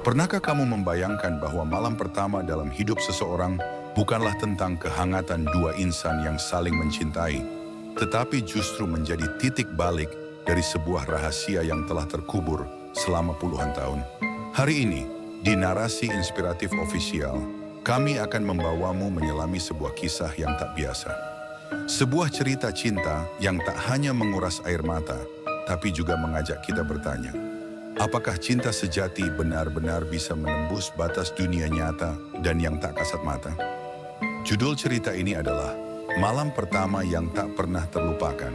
Pernahkah kamu membayangkan bahwa malam pertama dalam hidup seseorang bukanlah tentang kehangatan dua insan yang saling mencintai, tetapi justru menjadi titik balik dari sebuah rahasia yang telah terkubur selama puluhan tahun? Hari ini, di Narasi Inspiratif Official, kami akan membawamu menyelami sebuah kisah yang tak biasa. Sebuah cerita cinta yang tak hanya menguras air mata, tapi juga mengajak kita bertanya, apakah cinta sejati benar-benar bisa menembus batas dunia nyata dan yang tak kasat mata? Judul cerita ini adalah Malam Pertama Yang Tak Pernah Terlupakan.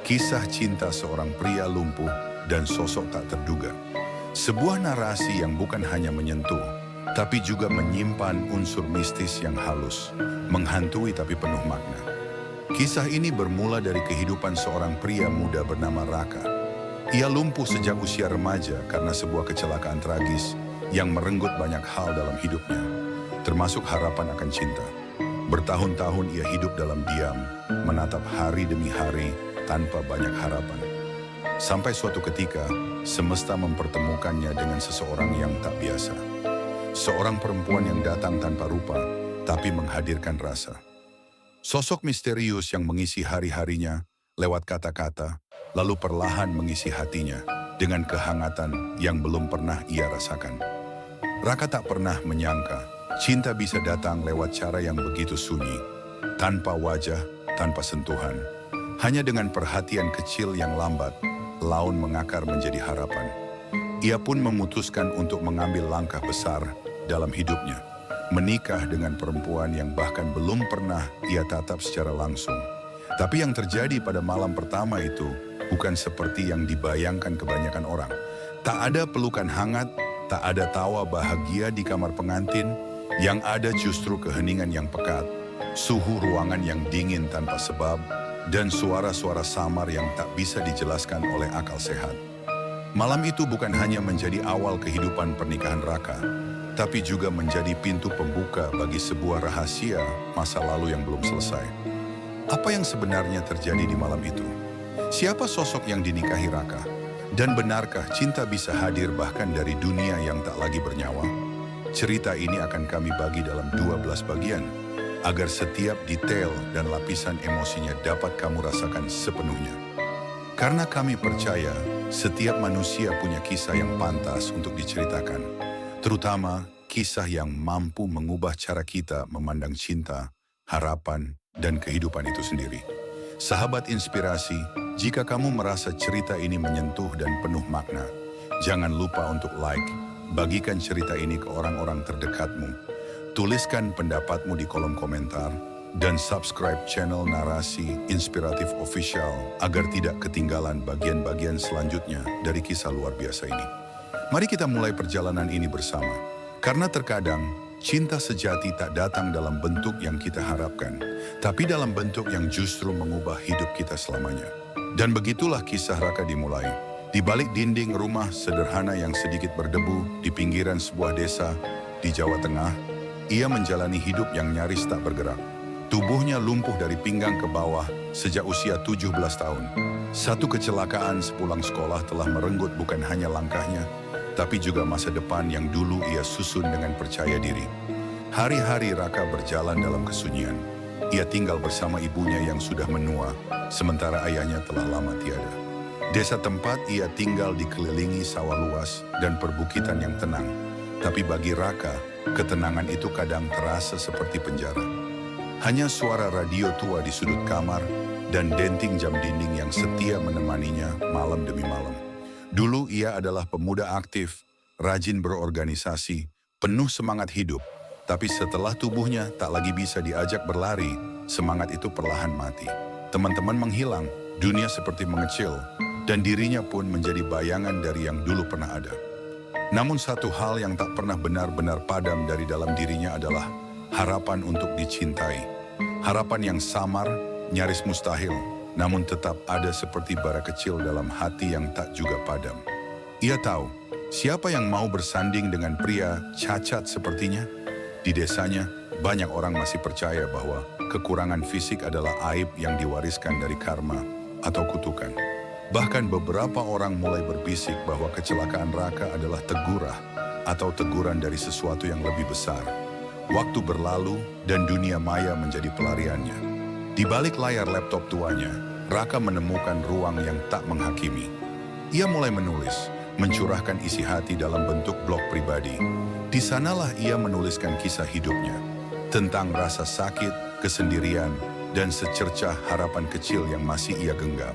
Kisah cinta seorang pria lumpuh dan sosok tak terduga. Sebuah narasi yang bukan hanya menyentuh, tapi juga menyimpan unsur mistis yang halus, menghantui tapi penuh makna. Kisah ini bermula dari kehidupan seorang pria muda bernama Raka. Ia lumpuh sejak usia remaja karena sebuah kecelakaan tragis yang merenggut banyak hal dalam hidupnya, termasuk harapan akan cinta. Bertahun-tahun ia hidup dalam diam, menatap hari demi hari tanpa banyak harapan. Sampai suatu ketika, semesta mempertemukannya dengan seseorang yang tak biasa. Seorang perempuan yang datang tanpa rupa, tapi menghadirkan rasa. Sosok misterius yang mengisi hari-harinya lewat kata-kata, lalu perlahan mengisi hatinya dengan kehangatan yang belum pernah ia rasakan. Raka tak pernah menyangka cinta bisa datang lewat cara yang begitu sunyi, tanpa wajah, tanpa sentuhan. Hanya dengan perhatian kecil yang lambat, laun mengakar menjadi harapan. Ia pun memutuskan untuk mengambil langkah besar dalam hidupnya, menikah dengan perempuan yang bahkan belum pernah ia tatap secara langsung. Tapi yang terjadi pada malam pertama itu bukan seperti yang dibayangkan kebanyakan orang. Tak ada pelukan hangat, tak ada tawa bahagia di kamar pengantin, yang ada justru keheningan yang pekat, suhu ruangan yang dingin tanpa sebab, dan suara-suara samar yang tak bisa dijelaskan oleh akal sehat. Malam itu bukan hanya menjadi awal kehidupan pernikahan Raka, tapi juga menjadi pintu pembuka bagi sebuah rahasia masa lalu yang belum selesai. Apa yang sebenarnya terjadi di malam itu? Siapa sosok yang dinikahi Raka? Dan benarkah cinta bisa hadir bahkan dari dunia yang tak lagi bernyawa? Cerita ini akan kami bagi dalam 12 bagian, agar setiap detail dan lapisan emosinya dapat kamu rasakan sepenuhnya. Karena kami percaya, setiap manusia punya kisah yang pantas untuk diceritakan, terutama kisah yang mampu mengubah cara kita memandang cinta, harapan, dan kehidupan itu sendiri. Sahabat inspirasi, jika kamu merasa cerita ini menyentuh dan penuh makna, jangan lupa untuk like, bagikan cerita ini ke orang-orang terdekatmu, tuliskan pendapatmu di kolom komentar, dan subscribe channel Narasi Inspiratif Official agar tidak ketinggalan bagian-bagian selanjutnya dari kisah luar biasa ini. Mari kita mulai perjalanan ini bersama, karena terkadang cinta sejati tak datang dalam bentuk yang kita harapkan, tapi dalam bentuk yang justru mengubah hidup kita selamanya. Dan begitulah kisah Raka dimulai. Di balik dinding rumah sederhana yang sedikit berdebu di pinggiran sebuah desa di Jawa Tengah, ia menjalani hidup yang nyaris tak bergerak. Tubuhnya lumpuh dari pinggang ke bawah sejak usia 17 tahun. Satu kecelakaan sepulang sekolah telah merenggut bukan hanya langkahnya, tapi juga masa depan yang dulu ia susun dengan percaya diri. Hari-hari Raka berjalan dalam kesunyian. Ia tinggal bersama ibunya yang sudah menua, sementara ayahnya telah lama tiada. Desa tempat ia tinggal dikelilingi sawah luas dan perbukitan yang tenang. Tapi bagi Raka, ketenangan itu kadang terasa seperti penjara. Hanya suara radio tua di sudut kamar dan denting jam dinding yang setia menemaninya malam demi malam. Dulu ia adalah pemuda aktif, rajin berorganisasi, penuh semangat hidup. Tapi setelah tubuhnya tak lagi bisa diajak berlari, semangat itu perlahan mati. Teman-teman menghilang, dunia seperti mengecil, dan dirinya pun menjadi bayangan dari yang dulu pernah ada. Namun satu hal yang tak pernah benar-benar padam dari dalam dirinya adalah harapan untuk dicintai. Harapan yang samar, nyaris mustahil, namun tetap ada seperti bara kecil dalam hati yang tak juga padam. Ia tahu, siapa yang mau bersanding dengan pria cacat sepertinya? Di desanya, banyak orang masih percaya bahwa kekurangan fisik adalah aib yang diwariskan dari karma atau kutukan. Bahkan beberapa orang mulai berbisik bahwa kecelakaan Raka adalah tegurah atau teguran dari sesuatu yang lebih besar. Waktu berlalu dan dunia maya menjadi pelariannya. Di balik layar laptop tuanya, Raka menemukan ruang yang tak menghakimi. Ia mulai menulis, mencurahkan isi hati dalam bentuk blog pribadi. Di sanalah ia menuliskan kisah hidupnya, tentang rasa sakit, kesendirian, dan secercah harapan kecil yang masih ia genggam.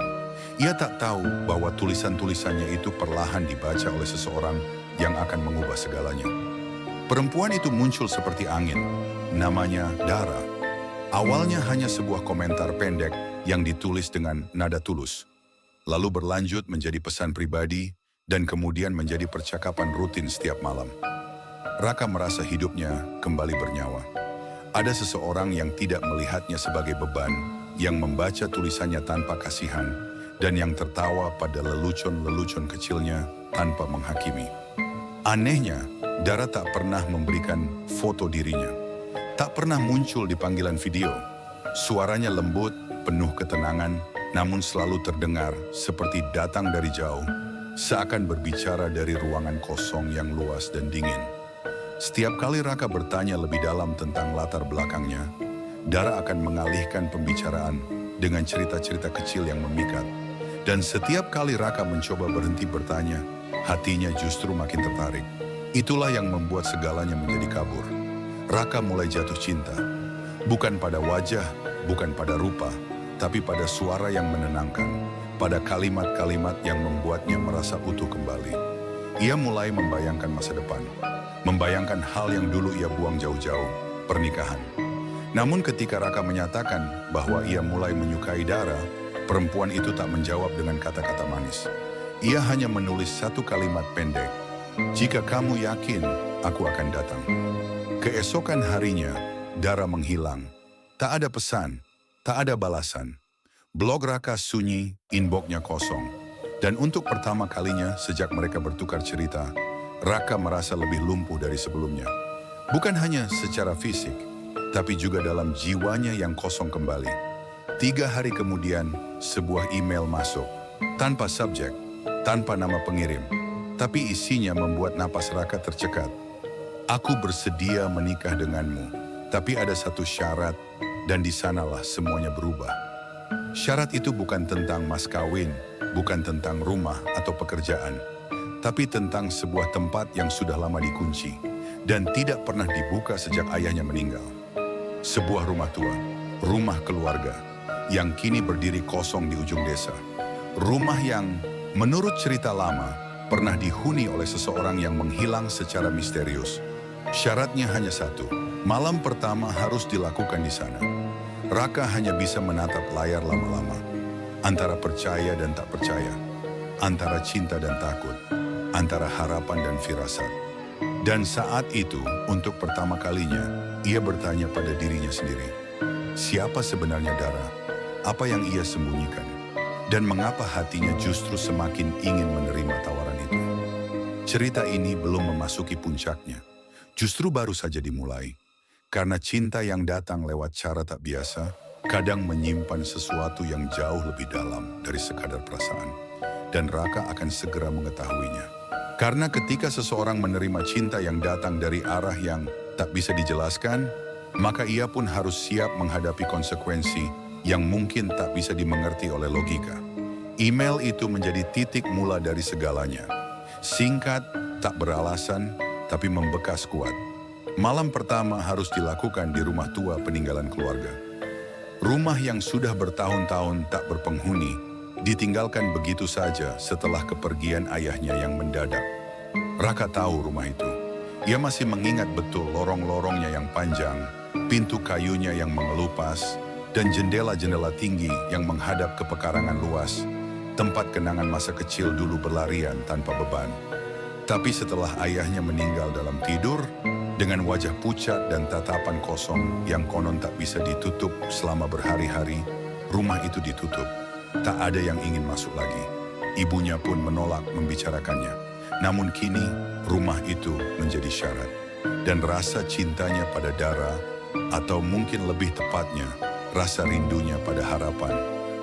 Ia tak tahu bahwa tulisan-tulisannya itu perlahan dibaca oleh seseorang yang akan mengubah segalanya. Perempuan itu muncul seperti angin, namanya Dara. Awalnya hanya sebuah komentar pendek yang ditulis dengan nada tulus, lalu berlanjut menjadi pesan pribadi dan kemudian menjadi percakapan rutin setiap malam. Raka merasa hidupnya kembali bernyawa. Ada seseorang yang tidak melihatnya sebagai beban, yang membaca tulisannya tanpa kasihan, dan yang tertawa pada lelucon-lelucon kecilnya tanpa menghakimi. Anehnya, Dara tak pernah memberikan foto dirinya. Tak pernah muncul di panggilan video. Suaranya lembut, penuh ketenangan, namun selalu terdengar seperti datang dari jauh, seakan berbicara dari ruangan kosong yang luas dan dingin. Setiap kali Raka bertanya lebih dalam tentang latar belakangnya, Dara akan mengalihkan pembicaraan dengan cerita-cerita kecil yang memikat. Dan setiap kali Raka mencoba berhenti bertanya, hatinya justru makin tertarik. Itulah yang membuat segalanya menjadi kabur. Raka mulai jatuh cinta, bukan pada wajah, bukan pada rupa, tapi pada suara yang menenangkan, pada kalimat-kalimat yang membuatnya merasa utuh kembali. Ia mulai membayangkan masa depan, membayangkan hal yang dulu ia buang jauh-jauh, pernikahan. Namun ketika Raka menyatakan bahwa ia mulai menyukai Dara, perempuan itu tak menjawab dengan kata-kata manis. Ia hanya menulis satu kalimat pendek, "Jika kamu yakin, aku akan datang." Keesokan harinya, Dara menghilang. Tak ada pesan, tak ada balasan. Blog Raka sunyi, inboxnya kosong. Dan untuk pertama kalinya sejak mereka bertukar cerita, Raka merasa lebih lumpuh dari sebelumnya. Bukan hanya secara fisik, tapi juga dalam jiwanya yang kosong kembali. 3 hari kemudian, sebuah email masuk. Tanpa subjek, tanpa nama pengirim. Tapi isinya membuat napas Raka tercekat. "Aku bersedia menikah denganmu, tapi ada satu syarat, dan di sanalah semuanya berubah." Syarat itu bukan tentang mas kawin, bukan tentang rumah atau pekerjaan, tapi tentang sebuah tempat yang sudah lama dikunci dan tidak pernah dibuka sejak ayahnya meninggal. Sebuah rumah tua, rumah keluarga, yang kini berdiri kosong di ujung desa. Rumah yang, menurut cerita lama, pernah dihuni oleh seseorang yang menghilang secara misterius. Syaratnya hanya satu, malam pertama harus dilakukan di sana. Raka hanya bisa menatap layar lama-lama, antara percaya dan tak percaya, antara cinta dan takut, antara harapan dan firasat. Dan saat itu, untuk pertama kalinya, ia bertanya pada dirinya sendiri, siapa sebenarnya Dara? Apa yang ia sembunyikan? Dan mengapa hatinya justru semakin ingin menerima tawaran itu? Cerita ini belum memasuki puncaknya. Justru baru saja dimulai, karena cinta yang datang lewat cara tak biasa, kadang menyimpan sesuatu yang jauh lebih dalam dari sekadar perasaan, dan Raka akan segera mengetahuinya. Karena ketika seseorang menerima cinta yang datang dari arah yang tak bisa dijelaskan, maka ia pun harus siap menghadapi konsekuensi yang mungkin tak bisa dimengerti oleh logika. Email itu menjadi titik mula dari segalanya. Singkat, tak beralasan, tapi membekas kuat. Malam pertama harus dilakukan di rumah tua peninggalan keluarga. Rumah yang sudah bertahun-tahun tak berpenghuni, ditinggalkan begitu saja setelah kepergian ayahnya yang mendadak. Raka tahu rumah itu. Ia masih mengingat betul lorong-lorongnya yang panjang, pintu kayunya yang mengelupas, dan jendela-jendela tinggi yang menghadap ke pekarangan luas, tempat kenangan masa kecil dulu berlarian tanpa beban. Tapi setelah ayahnya meninggal dalam tidur, dengan wajah pucat dan tatapan kosong yang konon tak bisa ditutup selama berhari-hari, rumah itu ditutup. Tak ada yang ingin masuk lagi. Ibunya pun menolak membicarakannya. Namun kini, rumah itu menjadi syarat. Dan rasa cintanya pada Dara, atau mungkin lebih tepatnya, rasa rindunya pada harapan,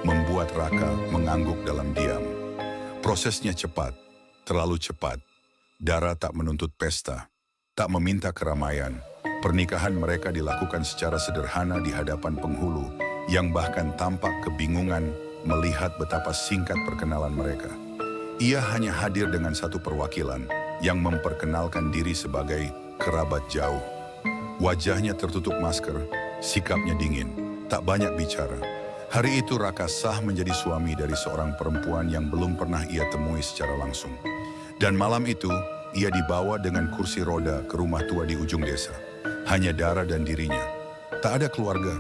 membuat Raka mengangguk dalam diam. Prosesnya cepat, terlalu cepat. Dara tak menuntut pesta, tak meminta keramaian. Pernikahan mereka dilakukan secara sederhana di hadapan penghulu yang bahkan tampak kebingungan melihat betapa singkat perkenalan mereka. Ia hanya hadir dengan satu perwakilan yang memperkenalkan diri sebagai kerabat jauh. Wajahnya tertutup masker, sikapnya dingin, tak banyak bicara. Hari itu Raka sah menjadi suami dari seorang perempuan yang belum pernah ia temui secara langsung. Dan malam itu, ia dibawa dengan kursi roda ke rumah tua di ujung desa. Hanya Dara dan dirinya. Tak ada keluarga,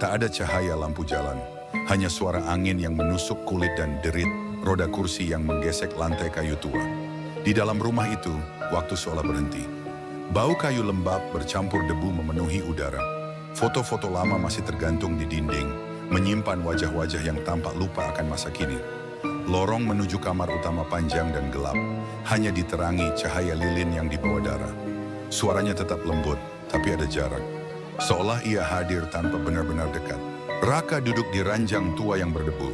tak ada cahaya lampu jalan. Hanya suara angin yang menusuk kulit dan derit roda kursi yang menggesek lantai kayu tua. Di dalam rumah itu, waktu seolah berhenti. Bau kayu lembab bercampur debu memenuhi udara. Foto-foto lama masih tergantung di dinding, menyimpan wajah-wajah yang tampak lupa akan masa kini. Lorong menuju kamar utama panjang dan gelap, hanya diterangi cahaya lilin yang dibawa Dara. Suaranya tetap lembut, tapi ada jarak. Seolah ia hadir tanpa benar-benar dekat. Raka duduk di ranjang tua yang berdebu.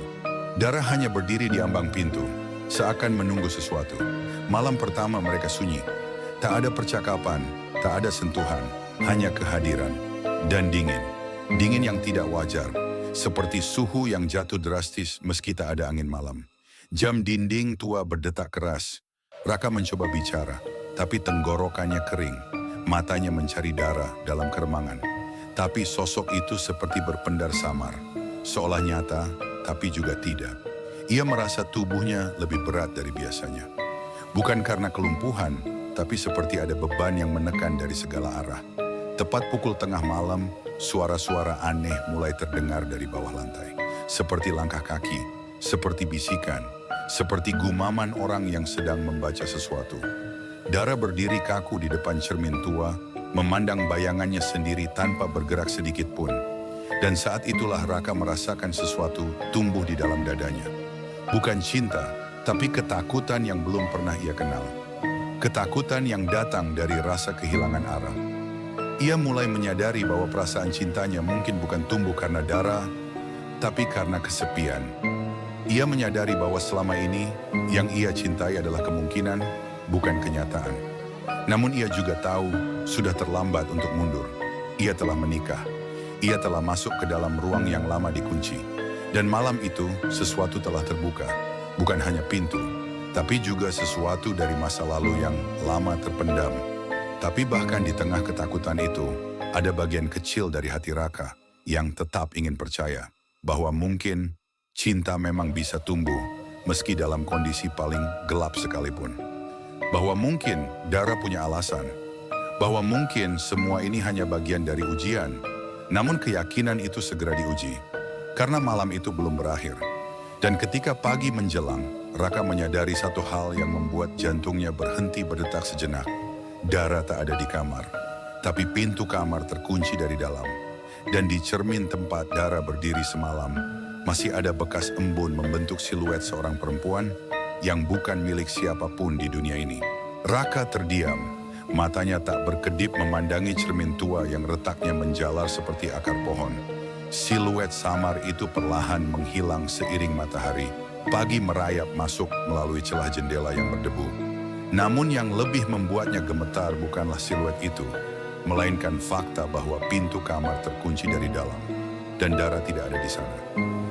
Dara hanya berdiri di ambang pintu, seakan menunggu sesuatu. Malam pertama mereka sunyi. Tak ada percakapan, tak ada sentuhan, hanya kehadiran. Dan dingin. Dingin yang tidak wajar, seperti suhu yang jatuh drastis meski tak ada angin malam. Jam dinding tua berdetak keras. Raka mencoba bicara, tapi tenggorokannya kering. Matanya mencari Dara dalam keremangan. Tapi sosok itu seperti berpendar samar. Seolah nyata, tapi juga tidak. Ia merasa tubuhnya lebih berat dari biasanya. Bukan karena kelumpuhan, tapi seperti ada beban yang menekan dari segala arah. Tepat pukul tengah malam, suara-suara aneh mulai terdengar dari bawah lantai. Seperti langkah kaki, seperti bisikan, seperti gumaman orang yang sedang membaca sesuatu. Dara berdiri kaku di depan cermin tua, memandang bayangannya sendiri tanpa bergerak sedikit pun. Dan saat itulah Raka merasakan sesuatu tumbuh di dalam dadanya. Bukan cinta, tapi ketakutan yang belum pernah ia kenal. Ketakutan yang datang dari rasa kehilangan arah. Ia mulai menyadari bahwa perasaan cintanya mungkin bukan tumbuh karena Dara, tapi karena kesepian. Ia menyadari bahwa selama ini yang ia cintai adalah kemungkinan, bukan kenyataan. Namun ia juga tahu sudah terlambat untuk mundur. Ia telah menikah. Ia telah masuk ke dalam ruang yang lama dikunci. Dan malam itu sesuatu telah terbuka. Bukan hanya pintu, tapi juga sesuatu dari masa lalu yang lama terpendam. Tapi bahkan di tengah ketakutan itu, ada bagian kecil dari hati Raka yang tetap ingin percaya bahwa mungkin cinta memang bisa tumbuh meski dalam kondisi paling gelap sekalipun. Bahwa mungkin Dara punya alasan, bahwa mungkin semua ini hanya bagian dari ujian, namun keyakinan itu segera diuji, karena malam itu belum berakhir. Dan ketika pagi menjelang, Raka menyadari satu hal yang membuat jantungnya berhenti berdetak sejenak. Dara tak ada di kamar, tapi pintu kamar terkunci dari dalam. Dan di cermin tempat Dara berdiri semalam, masih ada bekas embun membentuk siluet seorang perempuan yang bukan milik siapapun di dunia ini. Raka terdiam, matanya tak berkedip memandangi cermin tua yang retaknya menjalar seperti akar pohon. Siluet samar itu perlahan menghilang seiring matahari. Pagi merayap masuk melalui celah jendela yang berdebu. Namun yang lebih membuatnya gemetar bukanlah siluet itu, melainkan fakta bahwa pintu kamar terkunci dari dalam. Dan Dara tidak ada di sana.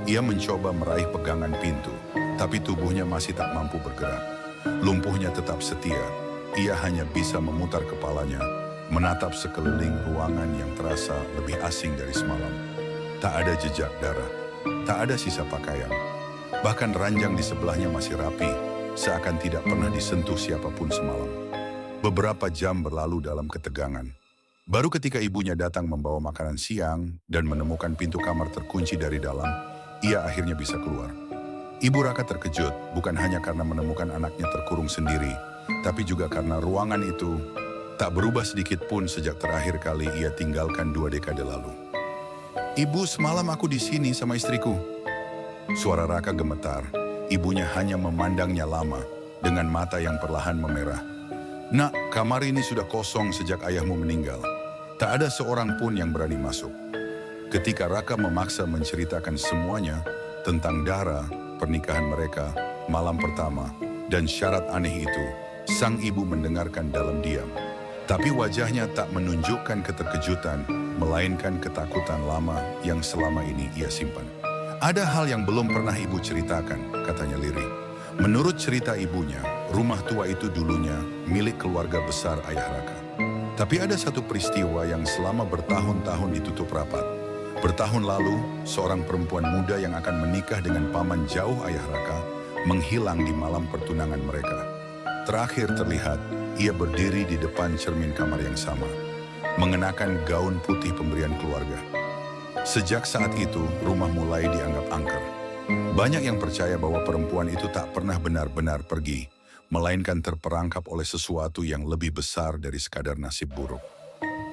Ia mencoba meraih pegangan pintu, tapi tubuhnya masih tak mampu bergerak. Lumpuhnya tetap setia. Ia hanya bisa memutar kepalanya, menatap sekeliling ruangan yang terasa lebih asing dari semalam. Tak ada jejak Dara, tak ada sisa pakaian. Bahkan ranjang di sebelahnya masih rapi, seakan tidak pernah disentuh siapapun semalam. Beberapa jam berlalu dalam ketegangan. Baru ketika ibunya datang membawa makanan siang dan menemukan pintu kamar terkunci dari dalam, ia akhirnya bisa keluar. Ibu Raka terkejut, bukan hanya karena menemukan anaknya terkurung sendiri, tapi juga karena ruangan itu tak berubah sedikit pun sejak terakhir kali ia tinggalkan 2 dekade lalu. "Ibu, semalam aku di sini sama istriku." Suara Raka gemetar. Ibunya hanya memandangnya lama dengan mata yang perlahan memerah. "Nak, kamar ini sudah kosong sejak ayahmu meninggal. Tak ada seorang pun yang berani masuk." Ketika Raka memaksa menceritakan semuanya tentang Dara, pernikahan mereka, malam pertama, dan syarat aneh itu, Sang ibu mendengarkan dalam diam. Tapi wajahnya tak menunjukkan keterkejutan, melainkan ketakutan lama yang selama ini ia simpan. Ada hal yang belum pernah ibu ceritakan, katanya lirih. Menurut cerita ibunya, rumah tua itu dulunya milik keluarga besar ayah Raka. Tapi ada satu peristiwa yang selama bertahun-tahun ditutup rapat. Bertahun lalu, seorang perempuan muda yang akan menikah dengan paman jauh ayah Raka menghilang di malam pertunangan mereka. Terakhir terlihat, ia berdiri di depan cermin kamar yang sama, mengenakan gaun putih pemberian keluarga. Sejak saat itu, rumah mulai dianggap angker. Banyak yang percaya bahwa perempuan itu tak pernah benar-benar pergi, melainkan terperangkap oleh sesuatu yang lebih besar dari sekadar nasib buruk.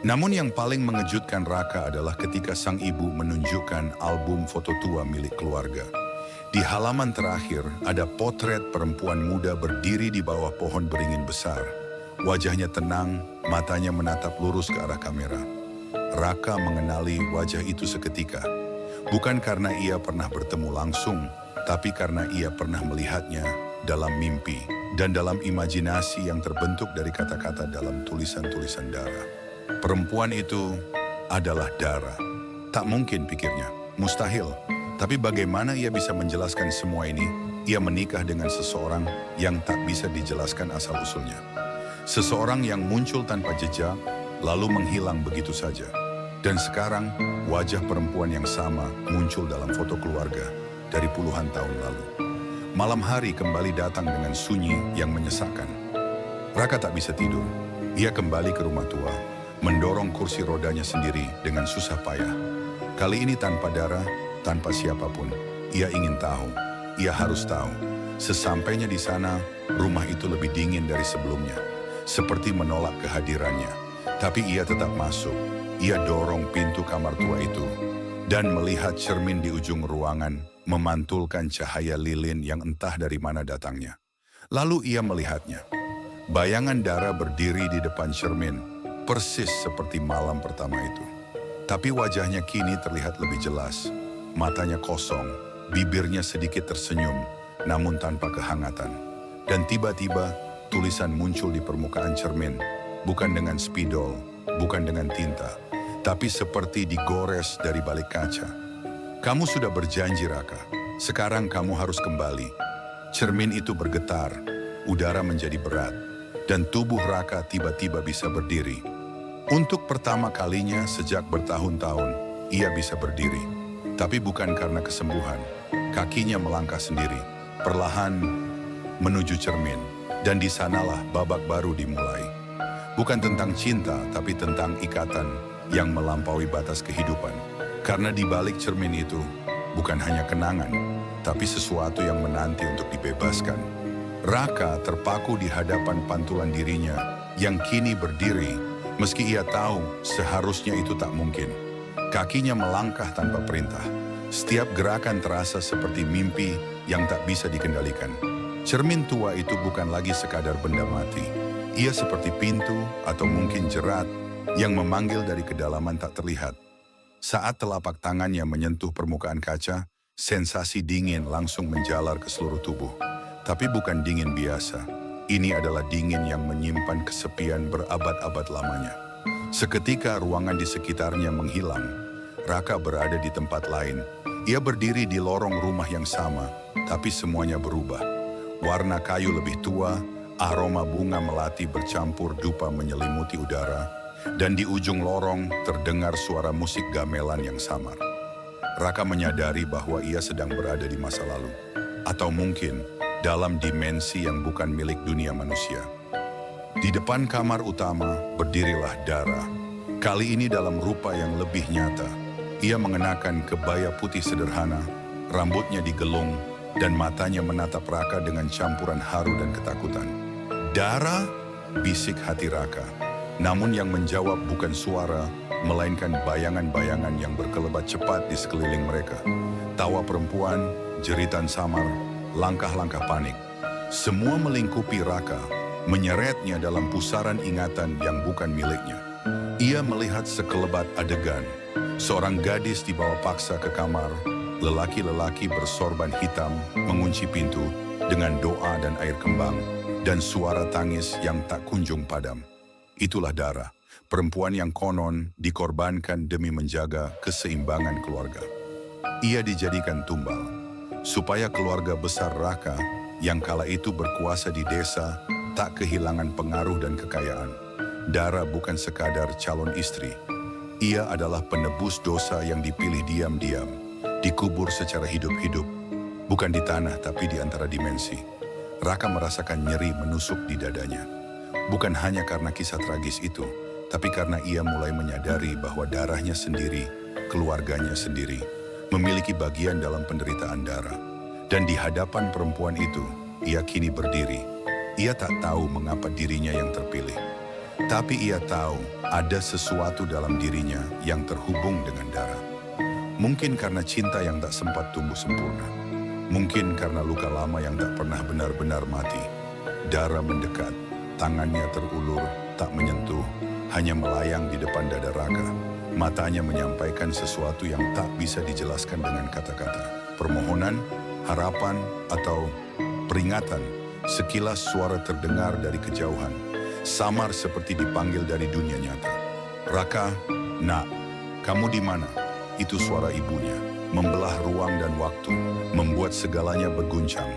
Namun yang paling mengejutkan Raka adalah ketika sang ibu menunjukkan album foto tua milik keluarga. Di halaman terakhir ada potret perempuan muda berdiri di bawah pohon beringin besar. Wajahnya tenang, matanya menatap lurus ke arah kamera. Raka mengenali wajah itu seketika. Bukan karena ia pernah bertemu langsung, tapi karena ia pernah melihatnya dalam mimpi dan dalam imajinasi yang terbentuk dari kata-kata dalam tulisan-tulisan Dara. Perempuan itu adalah Dara. Tak mungkin pikirnya, mustahil. Tapi bagaimana ia bisa menjelaskan semua ini? Ia menikah dengan seseorang yang tak bisa dijelaskan asal-usulnya. Seseorang yang muncul tanpa jejak, lalu menghilang begitu saja. Dan sekarang, wajah perempuan yang sama muncul dalam foto keluarga dari puluhan tahun lalu. Malam hari kembali datang dengan sunyi yang menyesakkan. Raka tak bisa tidur. Ia kembali ke rumah tua, mendorong kursi rodanya sendiri dengan susah payah. Kali ini tanpa Dara, tanpa siapapun. Ia ingin tahu, ia harus tahu. Sesampainya di sana, rumah itu lebih dingin dari sebelumnya. Seperti menolak kehadirannya. Tapi ia tetap masuk. Ia dorong pintu kamar tua itu. Dan melihat cermin di ujung ruangan, memantulkan cahaya lilin yang entah dari mana datangnya. Lalu ia melihatnya. Bayangan Dara berdiri di depan cermin, persis seperti malam pertama itu. Tapi wajahnya kini terlihat lebih jelas. Matanya kosong, bibirnya sedikit tersenyum, namun tanpa kehangatan. Dan tiba-tiba tulisan muncul di permukaan cermin, bukan dengan spidol, bukan dengan tinta, tapi seperti digores dari balik kaca. Kamu sudah berjanji, Raka. Sekarang kamu harus kembali. Cermin itu bergetar, udara menjadi berat, dan tubuh Raka tiba-tiba bisa berdiri. Untuk pertama kalinya sejak bertahun-tahun, ia bisa berdiri. Tapi bukan karena kesembuhan. Kakinya melangkah sendiri, perlahan menuju cermin. Dan di sanalah babak baru dimulai. Bukan tentang cinta, tapi tentang ikatan yang melampaui batas kehidupan. Karena di balik cermin itu, bukan hanya kenangan, tapi sesuatu yang menanti untuk dibebaskan. Raka terpaku di hadapan pantulan dirinya yang kini berdiri, meski ia tahu seharusnya itu tak mungkin. Kakinya melangkah tanpa perintah. Setiap gerakan terasa seperti mimpi yang tak bisa dikendalikan. Cermin tua itu bukan lagi sekadar benda mati. Ia seperti pintu atau mungkin jerat yang memanggil dari kedalaman tak terlihat. Saat telapak tangannya menyentuh permukaan kaca, sensasi dingin langsung menjalar ke seluruh tubuh. Tapi bukan dingin biasa. Ini adalah dingin yang menyimpan kesepian berabad-abad lamanya. Seketika ruangan di sekitarnya menghilang. Raka berada di tempat lain. Ia berdiri di lorong rumah yang sama, tapi semuanya berubah. Warna kayu lebih tua, aroma bunga melati bercampur dupa menyelimuti udara, dan di ujung lorong terdengar suara musik gamelan yang samar. Raka menyadari bahwa ia sedang berada di masa lalu. Atau mungkin dalam dimensi yang bukan milik dunia manusia. Di depan kamar utama berdirilah Dara. Kali ini dalam rupa yang lebih nyata. Ia mengenakan kebaya putih sederhana, rambutnya digelung, dan matanya menatap Raka dengan campuran haru dan ketakutan. Dara, bisik hati Raka. Namun yang menjawab bukan suara, melainkan bayangan-bayangan yang berkelebat cepat di sekeliling mereka. Tawa perempuan, jeritan samar, langkah-langkah panik. Semua melingkupi Raka, menyeretnya dalam pusaran ingatan yang bukan miliknya. Ia melihat sekelebat adegan. Seorang gadis dibawa paksa ke kamar, lelaki-lelaki bersorban hitam mengunci pintu dengan doa dan air kembang, dan suara tangis yang tak kunjung padam. Itulah Dara, perempuan yang konon dikorbankan demi menjaga keseimbangan keluarga. Ia dijadikan tumbal, supaya keluarga besar Raka yang kala itu berkuasa di desa tak kehilangan pengaruh dan kekayaan. Dara bukan sekadar calon istri. Ia adalah penebus dosa yang dipilih diam-diam, dikubur secara hidup-hidup, bukan di tanah tapi di antara dimensi. Raka merasakan nyeri menusuk di dadanya. Bukan hanya karena kisah tragis itu, tapi karena ia mulai menyadari bahwa darahnya sendiri, keluarganya sendiri, memiliki bagian dalam penderitaan Dara. Dan di hadapan perempuan itu, ia kini berdiri. Ia tak tahu mengapa dirinya yang terpilih. Tapi ia tahu ada sesuatu dalam dirinya yang terhubung dengan Dara. Mungkin karena cinta yang tak sempat tumbuh sempurna. Mungkin karena luka lama yang tak pernah benar-benar mati. Dara mendekat, tangannya terulur, tak menyentuh, hanya melayang di depan dada Raka. Matanya menyampaikan sesuatu yang tak bisa dijelaskan dengan kata-kata. Permohonan, harapan, atau peringatan. Sekilas suara terdengar dari kejauhan, samar seperti dipanggil dari dunia nyata. Raka, nak, kamu di mana? Itu suara ibunya, membelah ruang dan waktu, membuat segalanya berguncang.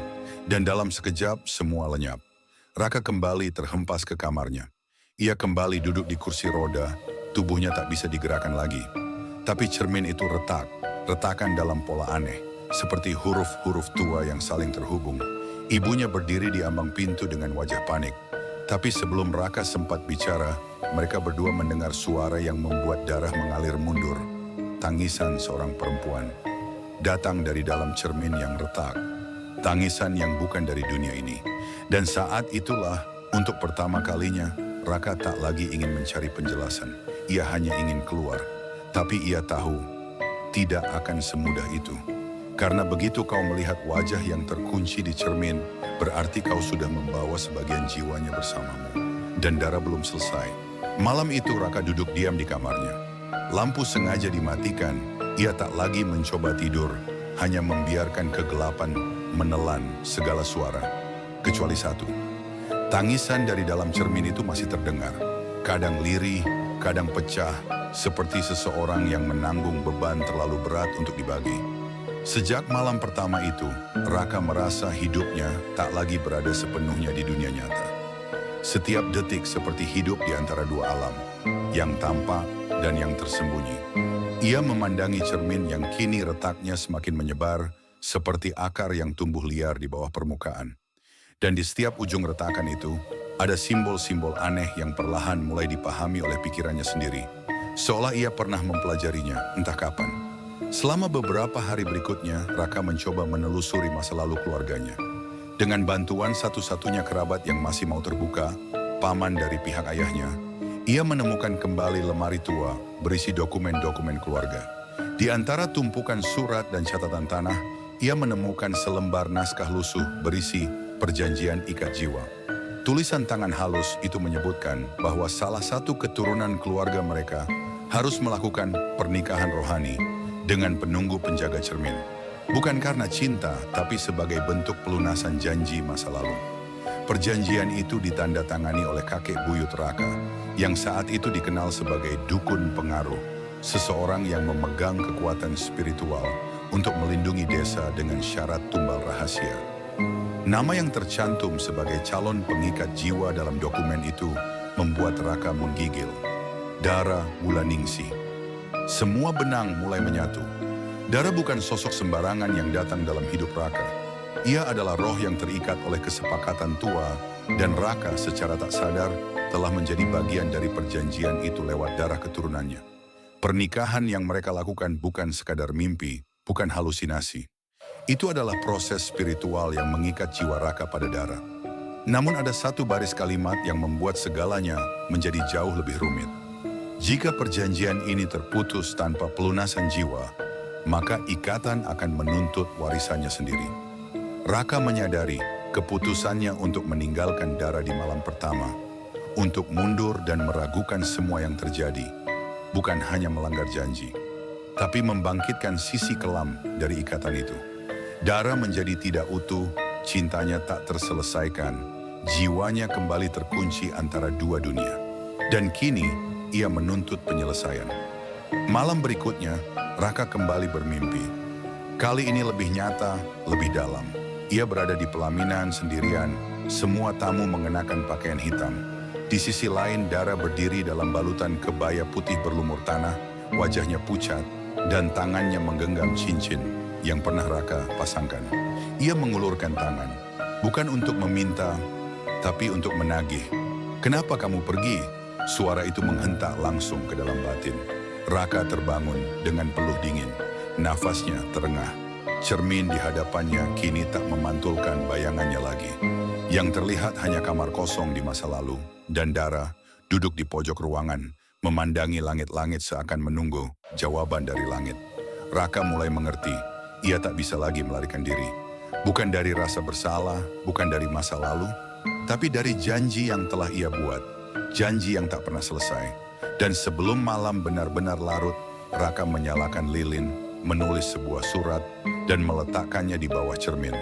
Dan dalam sekejap semua lenyap. Raka kembali terhempas ke kamarnya. Ia kembali duduk di kursi roda, tubuhnya tak bisa digerakkan lagi. Tapi cermin itu retak, retakan dalam pola aneh, seperti huruf-huruf tua yang saling terhubung. Ibunya berdiri di ambang pintu dengan wajah panik. Tapi sebelum Raka sempat bicara, mereka berdua mendengar suara yang membuat darah mengalir mundur. Tangisan seorang perempuan, datang dari dalam cermin yang retak. Tangisan yang bukan dari dunia ini. Dan saat itulah, untuk pertama kalinya, Raka tak lagi ingin mencari penjelasan. Ia hanya ingin keluar. Tapi ia tahu, tidak akan semudah itu. Karena begitu kau melihat wajah yang terkunci di cermin, berarti kau sudah membawa sebagian jiwanya bersamamu. Dan Dara belum selesai. Malam itu Raka duduk diam di kamarnya. Lampu sengaja dimatikan. Ia tak lagi mencoba tidur, hanya membiarkan kegelapan menelan segala suara. Kecuali satu. Tangisan dari dalam cermin itu masih terdengar. Kadang lirih, kadang pecah, seperti seseorang yang menanggung beban terlalu berat untuk dibagi. Sejak malam pertama itu, Raka merasa hidupnya tak lagi berada sepenuhnya di dunia nyata. Setiap detik seperti hidup di antara dua alam, yang tampak dan yang tersembunyi. Ia memandangi cermin yang kini retaknya semakin menyebar, seperti akar yang tumbuh liar di bawah permukaan. Dan di setiap ujung retakan itu, ada simbol-simbol aneh yang perlahan mulai dipahami oleh pikirannya sendiri. Seolah ia pernah mempelajarinya, entah kapan. Selama beberapa hari berikutnya, Raka mencoba menelusuri masa lalu keluarganya. Dengan bantuan satu-satunya kerabat yang masih mau terbuka, paman dari pihak ayahnya, ia menemukan kembali lemari tua berisi dokumen-dokumen keluarga. Di antara tumpukan surat dan catatan tanah, ia menemukan selembar naskah lusuh berisi perjanjian ikat jiwa. Tulisan tangan halus itu menyebutkan bahwa salah satu keturunan keluarga mereka harus melakukan pernikahan rohani dengan penunggu penjaga cermin. Bukan karena cinta, tapi sebagai bentuk pelunasan janji masa lalu. Perjanjian itu ditandatangani oleh kakek buyut Raka, yang saat itu dikenal sebagai dukun pengaruh, seseorang yang memegang kekuatan spiritual untuk melindungi desa dengan syarat tumbal rahasia. Nama yang tercantum sebagai calon pengikat jiwa dalam dokumen itu membuat Raka menggigil. Dara Wulaningsih. Semua benang mulai menyatu. Dara bukan sosok sembarangan yang datang dalam hidup Raka. Ia adalah roh yang terikat oleh kesepakatan tua, dan Raka secara tak sadar telah menjadi bagian dari perjanjian itu lewat darah keturunannya. Pernikahan yang mereka lakukan bukan sekadar mimpi, bukan halusinasi. Itu adalah proses spiritual yang mengikat jiwa Raka pada Dara. Namun ada satu baris kalimat yang membuat segalanya menjadi jauh lebih rumit. Jika perjanjian ini terputus tanpa pelunasan jiwa, maka ikatan akan menuntut warisannya sendiri. Raka menyadari keputusannya untuk meninggalkan Dara di malam pertama, untuk mundur dan meragukan semua yang terjadi, bukan hanya melanggar janji, tapi membangkitkan sisi kelam dari ikatan itu. Dara menjadi tidak utuh, cintanya tak terselesaikan, jiwanya kembali terkunci antara dua dunia. Dan kini, ia menuntut penyelesaian. Malam berikutnya, Raka kembali bermimpi. Kali ini lebih nyata, lebih dalam. Ia berada di pelaminan sendirian, semua tamu mengenakan pakaian hitam. Di sisi lain, Dara berdiri dalam balutan kebaya putih berlumur tanah, wajahnya pucat, dan tangannya menggenggam cincin yang pernah Raka pasangkan. Ia mengulurkan tangan, bukan untuk meminta, tapi untuk menagih. "Kenapa kamu pergi?" Suara itu menghentak langsung ke dalam batin. Raka terbangun dengan peluh dingin. Nafasnya terengah. Cermin di hadapannya kini tak memantulkan bayangannya lagi. Yang terlihat hanya kamar kosong di masa lalu. Dan Dara duduk di pojok ruangan, memandangi langit-langit seakan menunggu jawaban dari langit. Raka mulai mengerti, ia tak bisa lagi melarikan diri. Bukan dari rasa bersalah, bukan dari masa lalu, tapi dari janji yang telah ia buat. Janji yang tak pernah selesai. Dan sebelum malam benar-benar larut, Raka menyalakan lilin, menulis sebuah surat, dan meletakkannya di bawah cermin.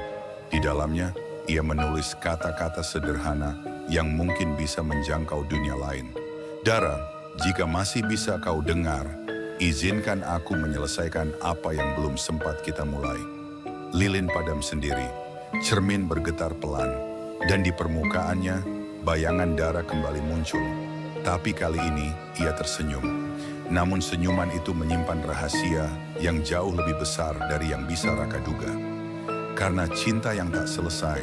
Di dalamnya, ia menulis kata-kata sederhana yang mungkin bisa menjangkau dunia lain. "Dara, jika masih bisa kau dengar, izinkan aku menyelesaikan apa yang belum sempat kita mulai." Lilin padam sendiri, cermin bergetar pelan, dan di permukaannya, bayangan Dara kembali muncul. Tapi kali ini, ia tersenyum. Namun senyuman itu menyimpan rahasia yang jauh lebih besar dari yang bisa Raka duga. Karena cinta yang tak selesai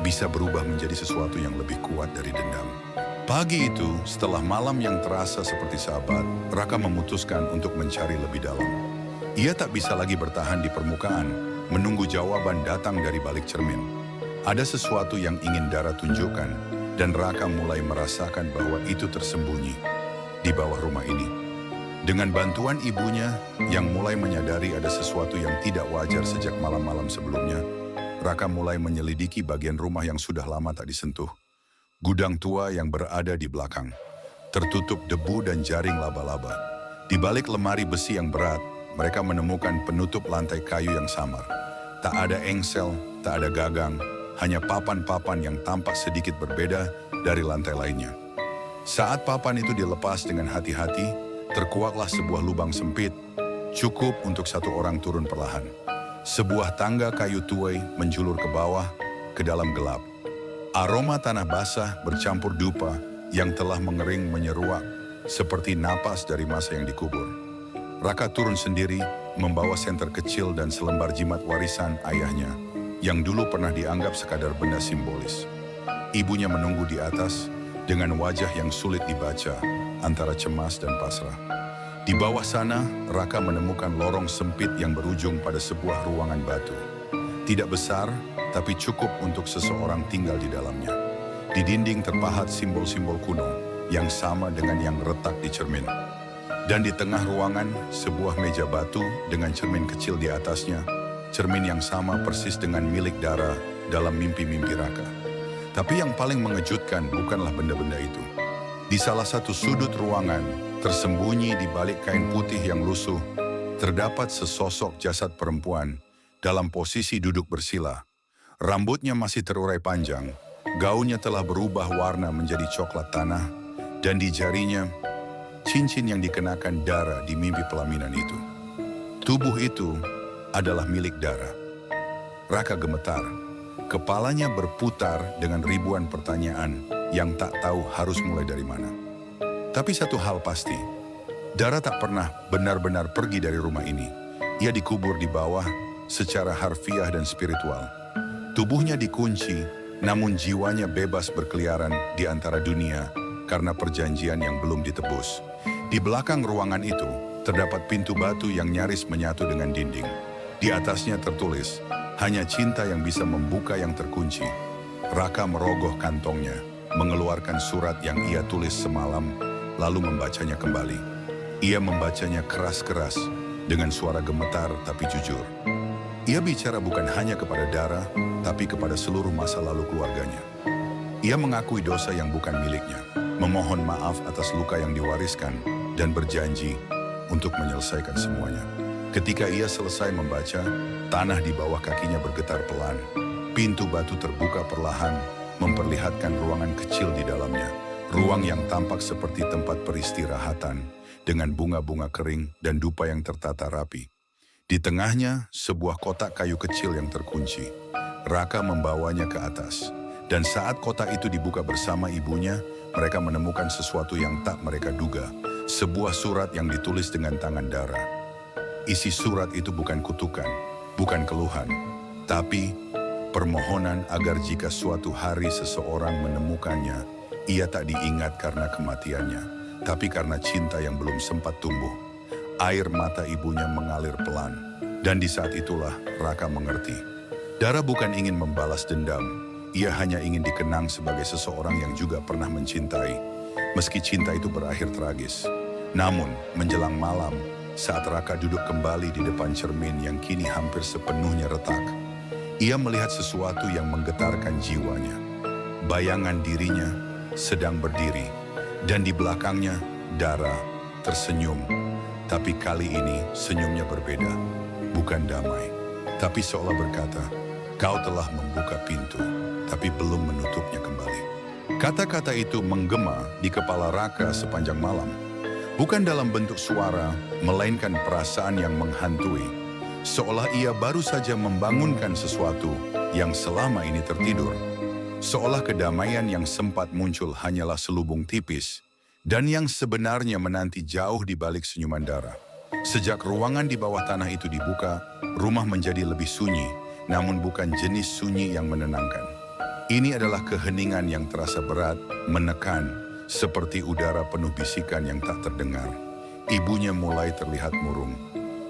bisa berubah menjadi sesuatu yang lebih kuat dari dendam. Pagi itu, setelah malam yang terasa seperti sahabat, Raka memutuskan untuk mencari lebih dalam. Ia tak bisa lagi bertahan di permukaan, menunggu jawaban datang dari balik cermin. Ada sesuatu yang ingin Dara tunjukkan, dan Raka mulai merasakan bahwa itu tersembunyi di bawah rumah ini. Dengan bantuan ibunya yang mulai menyadari ada sesuatu yang tidak wajar sejak malam-malam sebelumnya, Raka mulai menyelidiki bagian rumah yang sudah lama tak disentuh. Gudang tua yang berada di belakang, tertutup debu dan jaring laba-laba. Di balik lemari besi yang berat, mereka menemukan penutup lantai kayu yang samar. Tak ada engsel, tak ada gagang, hanya papan-papan yang tampak sedikit berbeda dari lantai lainnya. Saat papan itu dilepas dengan hati-hati, terkuaklah sebuah lubang sempit, cukup untuk satu orang turun perlahan. Sebuah tangga kayu tuai menjulur ke bawah, ke dalam gelap. Aroma tanah basah bercampur dupa yang telah mengering menyeruak, seperti napas dari masa yang dikubur. Raka turun sendiri, membawa senter kecil dan selembar jimat warisan ayahnya, yang dulu pernah dianggap sekadar benda simbolis. Ibunya menunggu di atas, dengan wajah yang sulit dibaca, antara cemas dan pasrah. Di bawah sana, Raka menemukan lorong sempit yang berujung pada sebuah ruangan batu. Tidak besar, tapi cukup untuk seseorang tinggal di dalamnya. Di dinding terpahat simbol-simbol kuno yang sama dengan yang retak di cermin. Dan di tengah ruangan, sebuah meja batu dengan cermin kecil di atasnya. Cermin yang sama persis dengan milik Dara dalam mimpi-mimpi Raka. Tapi yang paling mengejutkan bukanlah benda-benda itu. Di salah satu sudut ruangan, tersembunyi di balik kain putih yang lusuh, terdapat sesosok jasad perempuan dalam posisi duduk bersila. Rambutnya masih terurai panjang, gaunnya telah berubah warna menjadi coklat tanah, dan di jarinya, cincin yang dikenakan Dara di mimpi pelaminan itu. Tubuh itu adalah milik Dara. Raka gemetar, kepalanya berputar dengan ribuan pertanyaan yang tak tahu harus mulai dari mana. Tapi satu hal pasti, Dara tak pernah benar-benar pergi dari rumah ini. Ia dikubur di bawah secara harfiah dan spiritual. Tubuhnya dikunci, namun jiwanya bebas berkeliaran di antara dunia karena perjanjian yang belum ditebus. Di belakang ruangan itu, terdapat pintu batu yang nyaris menyatu dengan dinding. Di atasnya tertulis, hanya cinta yang bisa membuka yang terkunci. Raka merogoh kantongnya, mengeluarkan surat yang ia tulis semalam, lalu membacanya kembali. Ia membacanya keras-keras, dengan suara gemetar tapi jujur. Ia bicara bukan hanya kepada Dara, tapi kepada seluruh masa lalu keluarganya. Ia mengakui dosa yang bukan miliknya, memohon maaf atas luka yang diwariskan, dan berjanji untuk menyelesaikan semuanya. Ketika ia selesai membaca, tanah di bawah kakinya bergetar pelan. Pintu batu terbuka perlahan, memperlihatkan ruangan kecil di dalamnya. Ruang yang tampak seperti tempat peristirahatan, dengan bunga-bunga kering dan dupa yang tertata rapi. Di tengahnya, sebuah kotak kayu kecil yang terkunci. Raka membawanya ke atas. Dan saat kotak itu dibuka bersama ibunya, mereka menemukan sesuatu yang tak mereka duga. Sebuah surat yang ditulis dengan tangan Dara. Isi surat itu bukan kutukan, bukan keluhan, tapi permohonan agar jika suatu hari seseorang menemukannya, ia tak diingat karena kematiannya, tapi karena cinta yang belum sempat tumbuh. Air mata ibunya mengalir pelan, dan di saat itulah Raka mengerti. Dara bukan ingin membalas dendam, ia hanya ingin dikenang sebagai seseorang yang juga pernah mencintai, meski cinta itu berakhir tragis. Namun, menjelang malam, saat Raka duduk kembali di depan cermin yang kini hampir sepenuhnya retak, ia melihat sesuatu yang menggetarkan jiwanya. Bayangan dirinya sedang berdiri, dan di belakangnya Dara tersenyum. Tapi kali ini senyumnya berbeda, bukan damai, tapi seolah berkata, "Kau telah membuka pintu, tapi belum menutupnya kembali." Kata-kata itu menggema di kepala Raka sepanjang malam. Bukan dalam bentuk suara, melainkan perasaan yang menghantui. Seolah ia baru saja membangunkan sesuatu yang selama ini tertidur. Seolah kedamaian yang sempat muncul hanyalah selubung tipis, dan yang sebenarnya menanti jauh di balik senyuman Dara. Sejak ruangan di bawah tanah itu dibuka, rumah menjadi lebih sunyi, namun bukan jenis sunyi yang menenangkan. Ini adalah keheningan yang terasa berat, menekan, seperti udara penuh bisikan yang tak terdengar. Ibunya mulai terlihat murung.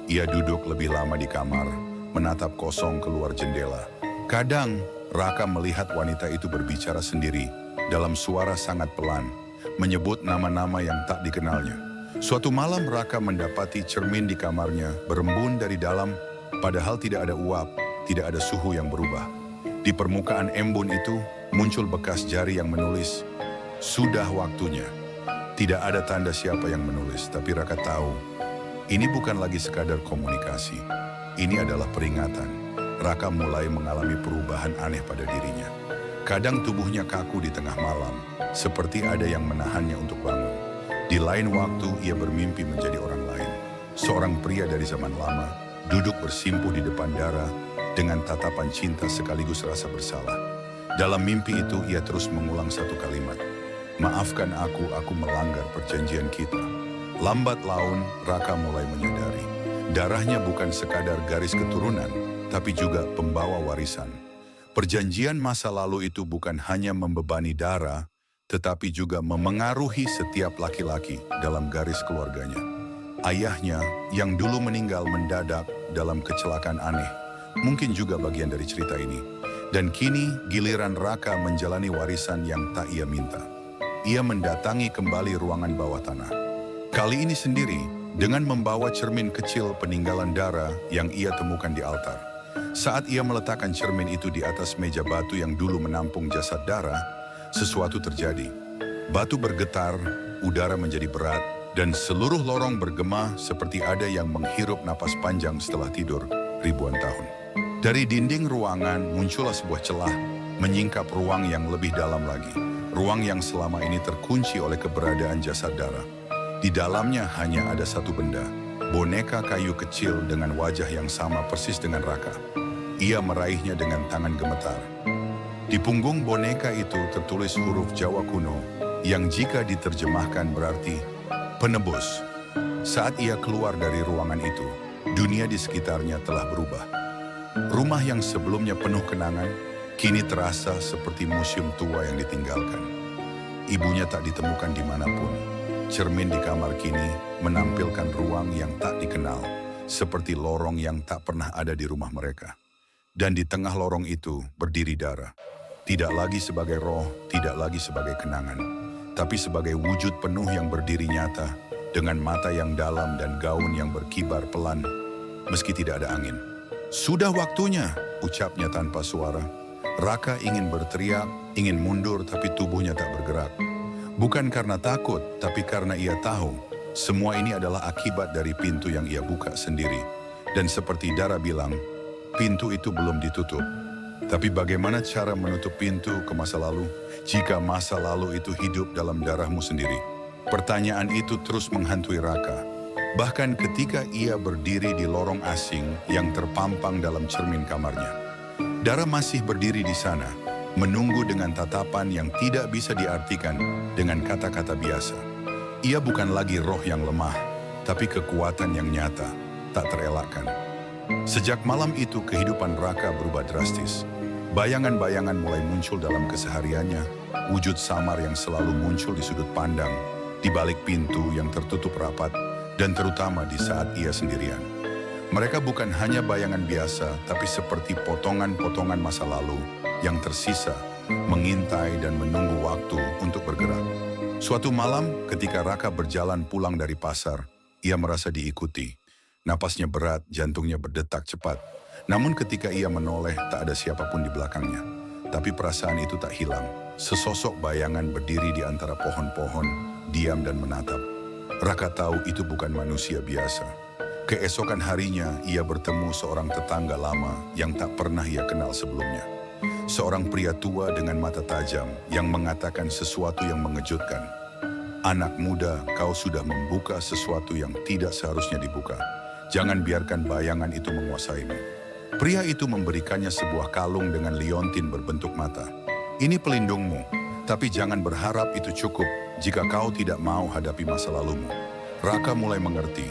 Ia duduk lebih lama di kamar, menatap kosong keluar jendela. Kadang, Raka melihat wanita itu berbicara sendiri, dalam suara sangat pelan, menyebut nama-nama yang tak dikenalnya. Suatu malam Raka mendapati cermin di kamarnya berembun dari dalam, padahal tidak ada uap, tidak ada suhu yang berubah. Di permukaan embun itu muncul bekas jari yang menulis, "Sudah waktunya." Tidak ada tanda siapa yang menulis, tapi Raka tahu, ini bukan lagi sekadar komunikasi. Ini adalah peringatan. Raka mulai mengalami perubahan aneh pada dirinya. Kadang tubuhnya kaku di tengah malam, seperti ada yang menahannya untuk bangun. Di lain waktu, ia bermimpi menjadi orang lain. Seorang pria dari zaman lama, duduk bersimpuh di depan Dara, dengan tatapan cinta sekaligus rasa bersalah. Dalam mimpi itu, ia terus mengulang satu kalimat, "Maafkan aku melanggar perjanjian kita." Lambat laun, Raka mulai menyadari, darahnya bukan sekadar garis keturunan, tapi juga pembawa warisan. Perjanjian masa lalu itu bukan hanya membebani Dara, tetapi juga memengaruhi setiap laki-laki dalam garis keluarganya. Ayahnya yang dulu meninggal mendadak dalam kecelakaan aneh, mungkin juga bagian dari cerita ini. Dan kini giliran Raka menjalani warisan yang tak ia minta. Ia mendatangi kembali ruangan bawah tanah. Kali ini sendiri, dengan membawa cermin kecil peninggalan Dara yang ia temukan di altar. Saat ia meletakkan cermin itu di atas meja batu yang dulu menampung jasad Dara, sesuatu terjadi. Batu bergetar, udara menjadi berat, dan seluruh lorong bergema seperti ada yang menghirup napas panjang setelah tidur ribuan tahun. Dari dinding ruangan muncullah sebuah celah, menyingkap ruang yang lebih dalam lagi. Ruang yang selama ini terkunci oleh keberadaan jasad Dara. Di dalamnya hanya ada satu benda, boneka kayu kecil dengan wajah yang sama persis dengan Raka. Ia meraihnya dengan tangan gemetar. Di punggung boneka itu tertulis huruf Jawa kuno, yang jika diterjemahkan berarti penebus. Saat ia keluar dari ruangan itu, dunia di sekitarnya telah berubah. Rumah yang sebelumnya penuh kenangan, kini terasa seperti museum tua yang ditinggalkan. Ibunya tak ditemukan dimanapun. Cermin di kamar kini menampilkan ruang yang tak dikenal, seperti lorong yang tak pernah ada di rumah mereka. Dan di tengah lorong itu berdiri Dara. Tidak lagi sebagai roh, tidak lagi sebagai kenangan, tapi sebagai wujud penuh yang berdiri nyata, dengan mata yang dalam dan gaun yang berkibar pelan, meski tidak ada angin. "Sudah waktunya," ucapnya tanpa suara. Raka ingin berteriak, ingin mundur, tapi tubuhnya tak bergerak. Bukan karena takut, tapi karena ia tahu, semua ini adalah akibat dari pintu yang ia buka sendiri. Dan seperti Dara bilang, pintu itu belum ditutup. Tapi bagaimana cara menutup pintu ke masa lalu jika masa lalu itu hidup dalam darahmu sendiri? Pertanyaan itu terus menghantui Raka. Bahkan ketika ia berdiri di lorong asing yang terpampang dalam cermin kamarnya. Dara masih berdiri di sana, menunggu dengan tatapan yang tidak bisa diartikan dengan kata-kata biasa. Ia bukan lagi roh yang lemah, tapi kekuatan yang nyata, tak terelakkan. Sejak malam itu kehidupan Raka berubah drastis. Bayangan-bayangan mulai muncul dalam kesehariannya, wujud samar yang selalu muncul di sudut pandang, di balik pintu yang tertutup rapat, dan terutama di saat ia sendirian. Mereka bukan hanya bayangan biasa, tapi seperti potongan-potongan masa lalu yang tersisa, mengintai dan menunggu waktu untuk bergerak. Suatu malam ketika Raka berjalan pulang dari pasar, ia merasa diikuti. Napasnya berat, jantungnya berdetak cepat. Namun ketika ia menoleh, tak ada siapapun di belakangnya. Tapi perasaan itu tak hilang. Sesosok bayangan berdiri di antara pohon-pohon, diam dan menatap. Raka tahu itu bukan manusia biasa. Keesokan harinya, ia bertemu seorang tetangga lama yang tak pernah ia kenal sebelumnya. Seorang pria tua dengan mata tajam yang mengatakan sesuatu yang mengejutkan. Anak muda, kau sudah membuka sesuatu yang tidak seharusnya dibuka. Jangan biarkan bayangan itu menguasaimu. Pria itu memberikannya sebuah kalung dengan liontin berbentuk mata. Ini pelindungmu, tapi jangan berharap itu cukup jika kau tidak mau hadapi masa lalumu. Raka mulai mengerti.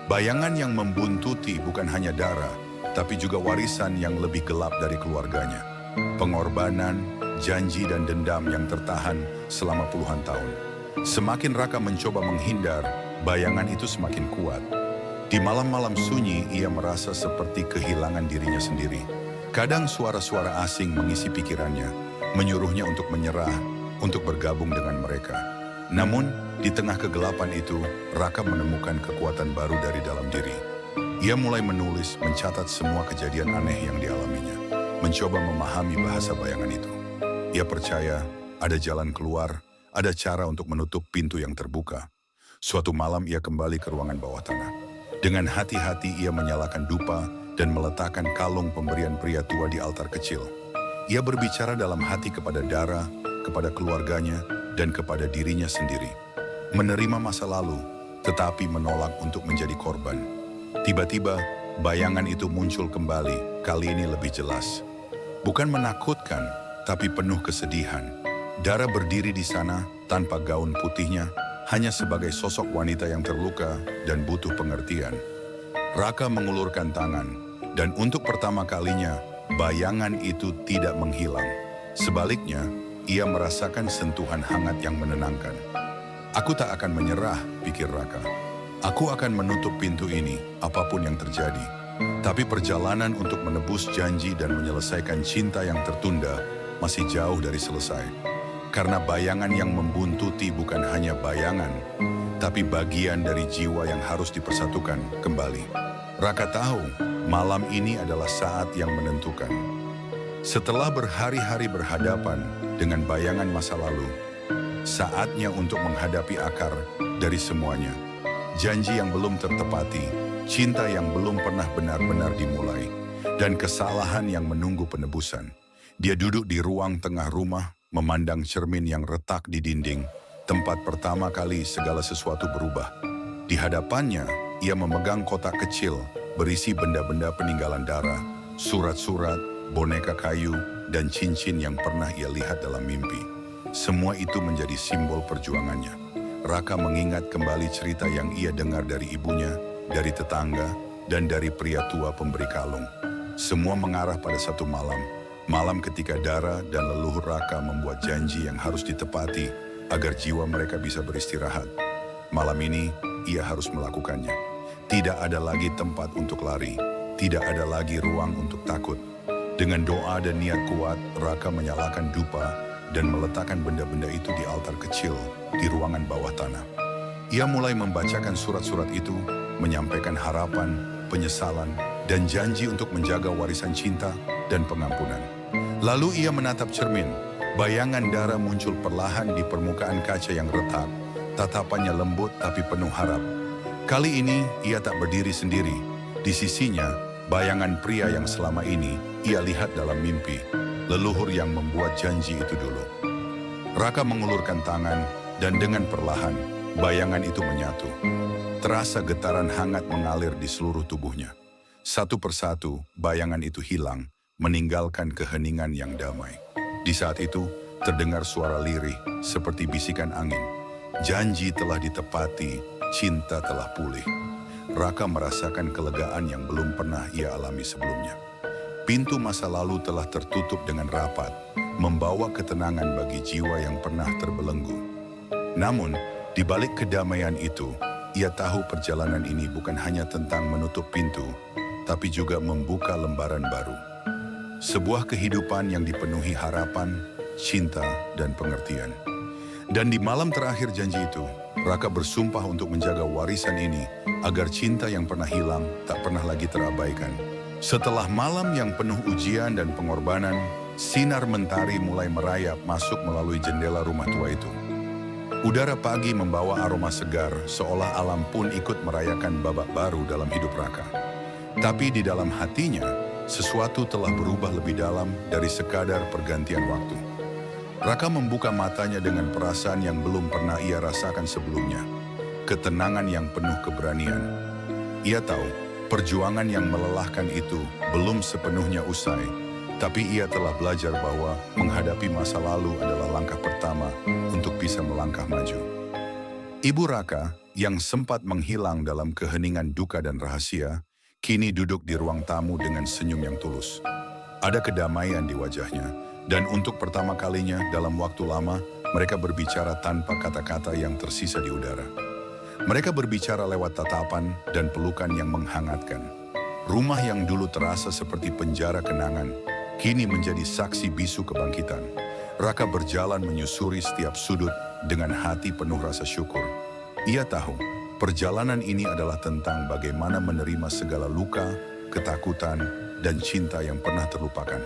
Bayangan yang membuntuti bukan hanya Dara, tapi juga warisan yang lebih gelap dari keluarganya. Pengorbanan, janji dan dendam yang tertahan selama puluhan tahun. Semakin Raka mencoba menghindar, bayangan itu semakin kuat. Di malam-malam sunyi, ia merasa seperti kehilangan dirinya sendiri. Kadang suara-suara asing mengisi pikirannya, menyuruhnya untuk menyerah, untuk bergabung dengan mereka. Namun, di tengah kegelapan itu, Raka menemukan kekuatan baru dari dalam diri. Ia mulai menulis, mencatat semua kejadian aneh yang dialaminya, mencoba memahami bahasa bayangan itu. Ia percaya ada jalan keluar, ada cara untuk menutup pintu yang terbuka. Suatu malam ia kembali ke ruangan bawah tanah. Dengan hati-hati ia menyalakan dupa dan meletakkan kalung pemberian pria tua di altar kecil. Ia berbicara dalam hati kepada Dara, kepada keluarganya, dan kepada dirinya sendiri. Menerima masa lalu, tetapi menolak untuk menjadi korban. Tiba-tiba, bayangan itu muncul kembali, kali ini lebih jelas. Bukan menakutkan, tapi penuh kesedihan. Dara berdiri di sana tanpa gaun putihnya, hanya sebagai sosok wanita yang terluka dan butuh pengertian. Raka mengulurkan tangan, dan untuk pertama kalinya, bayangan itu tidak menghilang. Sebaliknya, ia merasakan sentuhan hangat yang menenangkan. Aku tak akan menyerah, pikir Raka. Aku akan menutup pintu ini, apapun yang terjadi. Tapi perjalanan untuk menebus janji dan menyelesaikan cinta yang tertunda masih jauh dari selesai. Karena bayangan yang membuntuti bukan hanya bayangan, tapi bagian dari jiwa yang harus dipersatukan kembali. Raka tahu, malam ini adalah saat yang menentukan. Setelah berhari-hari berhadapan dengan bayangan masa lalu, saatnya untuk menghadapi akar dari semuanya. Janji yang belum tertepati, cinta yang belum pernah benar-benar dimulai, dan kesalahan yang menunggu penebusan. Dia duduk di ruang tengah rumah, memandang cermin yang retak di dinding, tempat pertama kali segala sesuatu berubah. Di hadapannya, ia memegang kotak kecil berisi benda-benda peninggalan Dara, surat-surat, boneka kayu, dan cincin yang pernah ia lihat dalam mimpi. Semua itu menjadi simbol perjuangannya. Raka mengingat kembali cerita yang ia dengar dari ibunya, dari tetangga, dan dari pria tua pemberi kalung. Semua mengarah pada satu malam. Malam ketika Dara dan leluhur Raka membuat janji yang harus ditepati agar jiwa mereka bisa beristirahat. Malam ini, ia harus melakukannya. Tidak ada lagi tempat untuk lari. Tidak ada lagi ruang untuk takut. Dengan doa dan niat kuat, Raka menyalakan dupa dan meletakkan benda-benda itu di altar kecil di ruangan bawah tanah. Ia mulai membacakan surat-surat itu, menyampaikan harapan, penyesalan, dan janji untuk menjaga warisan cinta dan pengampunan. Lalu ia menatap cermin. Bayangan Dara muncul perlahan di permukaan kaca yang retak. Tatapannya lembut tapi penuh harap. Kali ini ia tak berdiri sendiri. Di sisinya, bayangan pria yang selama ini ia lihat dalam mimpi leluhur yang membuat janji itu dulu. Raka mengulurkan tangan dan dengan perlahan bayangan itu menyatu. Terasa getaran hangat mengalir di seluruh tubuhnya. Satu persatu bayangan itu hilang, meninggalkan keheningan yang damai. Di saat itu terdengar suara lirih seperti bisikan angin. Janji telah ditepati, cinta telah pulih. Raka merasakan kelegaan yang belum pernah ia alami sebelumnya. Pintu masa lalu telah tertutup dengan rapat, membawa ketenangan bagi jiwa yang pernah terbelenggu. Namun, di balik kedamaian itu, ia tahu perjalanan ini bukan hanya tentang menutup pintu, tapi juga membuka lembaran baru. Sebuah kehidupan yang dipenuhi harapan, cinta, dan pengertian. Dan di malam terakhir janji itu, Raka bersumpah untuk menjaga warisan ini agar cinta yang pernah hilang tak pernah lagi terabaikan. Setelah malam yang penuh ujian dan pengorbanan, sinar mentari mulai merayap masuk melalui jendela rumah tua itu. Udara pagi membawa aroma segar, seolah alam pun ikut merayakan babak baru dalam hidup Raka. Tapi di dalam hatinya, sesuatu telah berubah lebih dalam dari sekadar pergantian waktu. Raka membuka matanya dengan perasaan yang belum pernah ia rasakan sebelumnya. Ketenangan yang penuh keberanian. Ia tahu, perjuangan yang melelahkan itu belum sepenuhnya usai, tapi ia telah belajar bahwa menghadapi masa lalu adalah langkah pertama untuk bisa melangkah maju. Ibu Raka, yang sempat menghilang dalam keheningan duka dan rahasia, kini duduk di ruang tamu dengan senyum yang tulus. Ada kedamaian di wajahnya. Dan untuk pertama kalinya dalam waktu lama, mereka berbicara tanpa kata-kata yang tersisa di udara. Mereka berbicara lewat tatapan dan pelukan yang menghangatkan. Rumah yang dulu terasa seperti penjara kenangan, kini menjadi saksi bisu kebangkitan. Raka berjalan menyusuri setiap sudut dengan hati penuh rasa syukur. Ia tahu, perjalanan ini adalah tentang bagaimana menerima segala luka, ketakutan, dan cinta yang pernah terlupakan.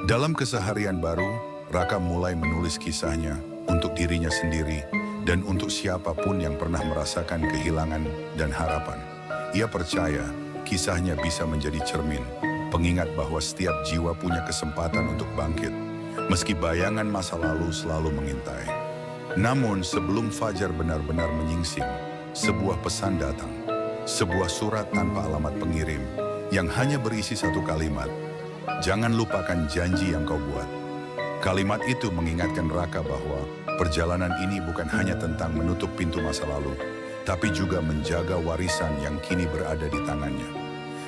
Dalam keseharian baru, Raka mulai menulis kisahnya untuk dirinya sendiri dan untuk siapapun yang pernah merasakan kehilangan dan harapan. Ia percaya kisahnya bisa menjadi cermin, pengingat bahwa setiap jiwa punya kesempatan untuk bangkit, meski bayangan masa lalu selalu mengintai. Namun sebelum fajar benar-benar menyingsing, sebuah pesan datang. Sebuah surat tanpa alamat pengirim yang hanya berisi satu kalimat. Jangan lupakan janji yang kau buat. Kalimat itu mengingatkan Raka bahwa perjalanan ini bukan hanya tentang menutup pintu masa lalu, tapi juga menjaga warisan yang kini berada di tangannya.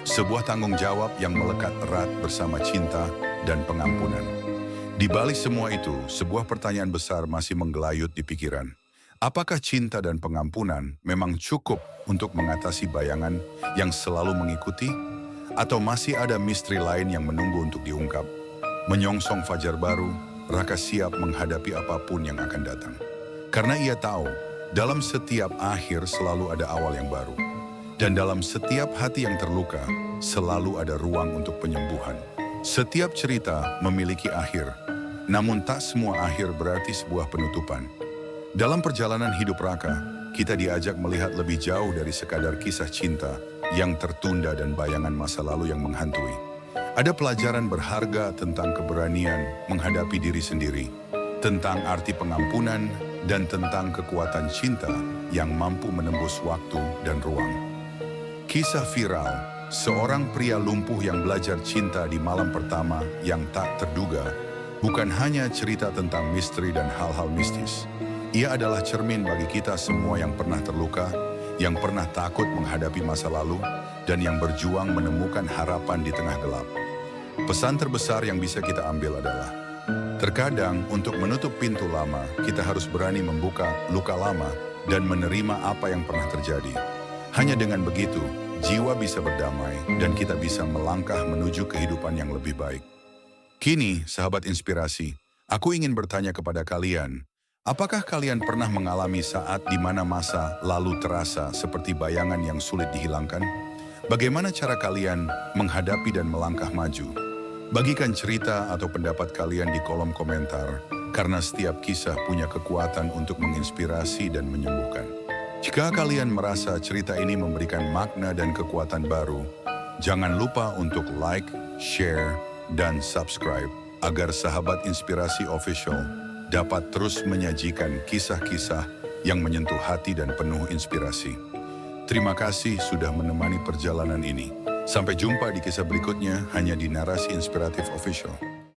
Sebuah tanggung jawab yang melekat erat bersama cinta dan pengampunan. Di balik semua itu, sebuah pertanyaan besar masih menggelayut di pikiran. Apakah cinta dan pengampunan memang cukup untuk mengatasi bayangan yang selalu mengikuti? Atau masih ada misteri lain yang menunggu untuk diungkap? Menyongsong fajar baru, Raka siap menghadapi apapun yang akan datang. Karena ia tahu, dalam setiap akhir selalu ada awal yang baru. Dan dalam setiap hati yang terluka, selalu ada ruang untuk penyembuhan. Setiap cerita memiliki akhir, namun tak semua akhir berarti sebuah penutupan. Dalam perjalanan hidup Raka, kita diajak melihat lebih jauh dari sekadar kisah cinta yang tertunda dan bayangan masa lalu yang menghantui. Ada pelajaran berharga tentang keberanian menghadapi diri sendiri, tentang arti pengampunan, dan tentang kekuatan cinta yang mampu menembus waktu dan ruang. Kisah viral, seorang pria lumpuh yang belajar cinta di malam pertama yang tak terduga, bukan hanya cerita tentang misteri dan hal-hal mistis. Ia adalah cermin bagi kita semua yang pernah terluka, yang pernah takut menghadapi masa lalu, dan yang berjuang menemukan harapan di tengah gelap. Pesan terbesar yang bisa kita ambil adalah, terkadang untuk menutup pintu lama, kita harus berani membuka luka lama dan menerima apa yang pernah terjadi. Hanya dengan begitu, jiwa bisa berdamai dan kita bisa melangkah menuju kehidupan yang lebih baik. Kini, sahabat inspirasi, aku ingin bertanya kepada kalian, apakah kalian pernah mengalami saat di mana masa lalu terasa seperti bayangan yang sulit dihilangkan? Bagaimana cara kalian menghadapi dan melangkah maju? Bagikan cerita atau pendapat kalian di kolom komentar, karena setiap kisah punya kekuatan untuk menginspirasi dan menyembuhkan. Jika kalian merasa cerita ini memberikan makna dan kekuatan baru, jangan lupa untuk like, share, dan subscribe agar sahabat Inspirasi Official dapat terus menyajikan kisah-kisah yang menyentuh hati dan penuh inspirasi. Terima kasih sudah menemani perjalanan ini. Sampai jumpa di kisah berikutnya hanya di Narasi Inspiratif Official.